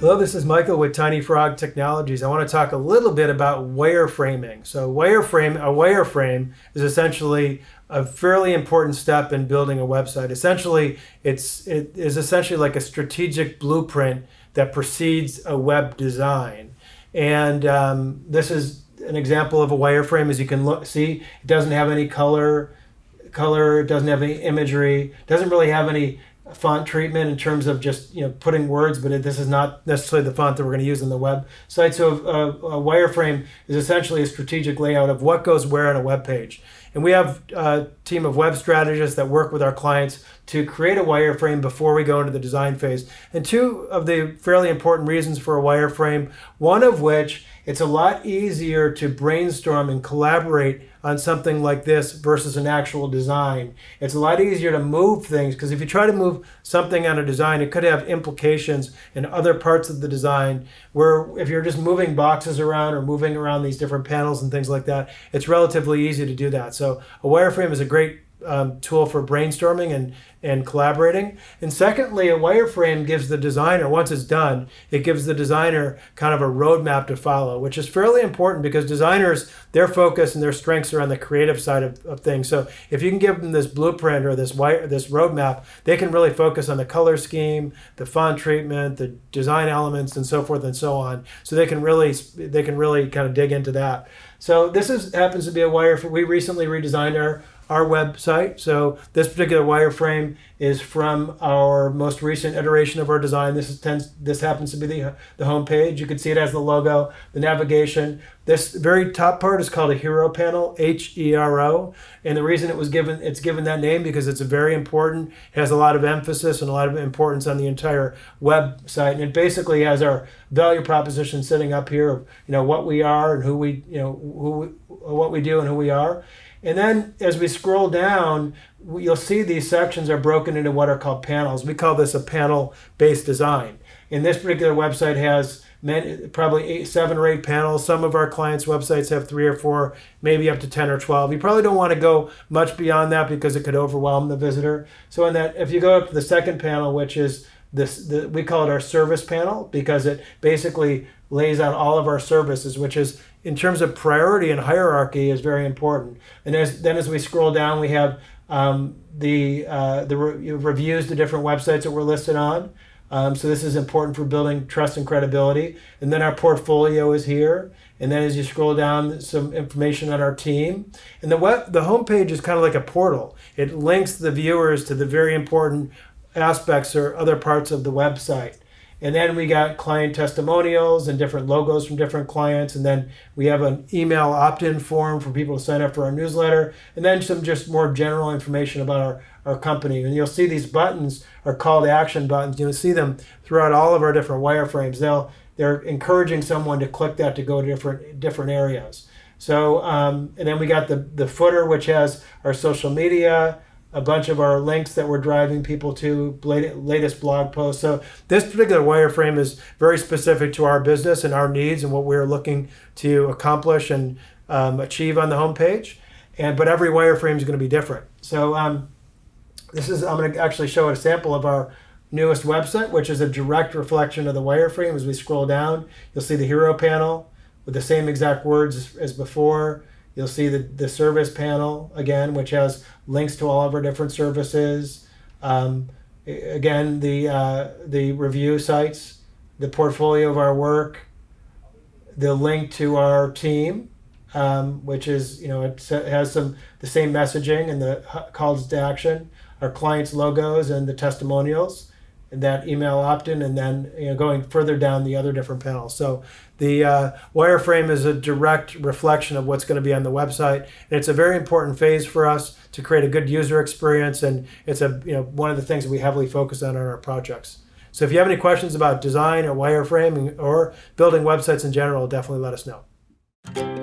Hello, this is Michael with TinyFrog Technologies. I want to talk a little bit about wireframing. So a wireframe is essentially a fairly important step in building a website. Essentially, it is essentially like a strategic blueprint that precedes a web design. And this is an example of a wireframe. As you can see, it doesn't have any color, it doesn't have any imagery, doesn't really have any font treatment in terms of just putting words, but this is not necessarily the font that we're going to use on the website. So a wireframe is essentially a strategic layout of what goes where on a web page. And we have a team of web strategists that work with our clients to create a wireframe before we go into the design phase. And two of the fairly important reasons for a wireframe, one of which, it's a lot easier to brainstorm and collaborate on something like this versus an actual design. It's a lot easier to move things, because if you try to move something on a design, it could have implications in other parts of the design, where if you're just moving boxes around or moving around these different panels and things like that, it's relatively easy to do that. So a wireframe is a great tool for brainstorming and collaborating. And secondly, a wireframe gives the designer, once it's done, it gives the designer kind of a roadmap to follow, which is fairly important because designers, their focus and their strengths are on the creative side of things. So if you can give them this blueprint or this roadmap, they can really focus on the color scheme, the font treatment, the design elements, and so forth and so on. So they can really kind of dig into that. So this happens to be a wireframe. We recently redesigned our website. So this particular wireframe is from our most recent iteration of our design. This happens to be the home page. You can see it has the logo, the navigation. This very top part is called a hero panel, H-E-R-O. And the reason it's given that name because it's very important. It has a lot of emphasis and a lot of importance on the entire website. And it basically has our value proposition sitting up here of what we are and what we do and who we are. And then as we scroll down, you'll see these sections are broken into what are called panels. We call this a panel-based design. And this particular website has probably 7 or 8 panels. Some of our clients' websites have 3 or 4, maybe up to 10 or 12. You probably don't want to go much beyond that because it could overwhelm the visitor. So if you go up to the second panel, which is we call it our service panel, because it basically lays out all of our services, which is, in terms of priority and hierarchy, is very important. And then as we scroll down, we have the reviews to different websites that we're listed on. So this is important for building trust and credibility. And then our portfolio is here. And then as you scroll down, some information on our team. And the homepage is kind of like a portal. It links the viewers to the very important aspects or other parts of the website. And then we got client testimonials and different logos from different clients. And then we have an email opt-in form for people to sign up for our newsletter. And then some just more general information about our company. And you'll see these buttons are call to action buttons. You'll see them throughout all of our different wireframes. They're encouraging someone to click that to go to different areas. So, and then we got the footer, which has our social media, a bunch of our links that we're driving people to, latest blog posts. So this particular wireframe is very specific to our business and our needs and what we're looking to accomplish and achieve on the homepage. But every wireframe is going to be different. So I'm going to actually show a sample of our newest website, which is a direct reflection of the wireframe. As we scroll down, you'll see the hero panel with the same exact words as before. You'll see the service panel, again, which has links to all of our different services. Again, the review sites, the portfolio of our work, the link to our team, which is, it has the same messaging and the calls to action, our clients' logos and the testimonials, and that email opt-in, and then going further down the other different panels. So the wireframe is a direct reflection of what's going to be on the website, and it's a very important phase for us to create a good user experience, and it's one of the things that we heavily focus on our projects. So if you have any questions about design or wireframing or building websites in general, definitely let us know.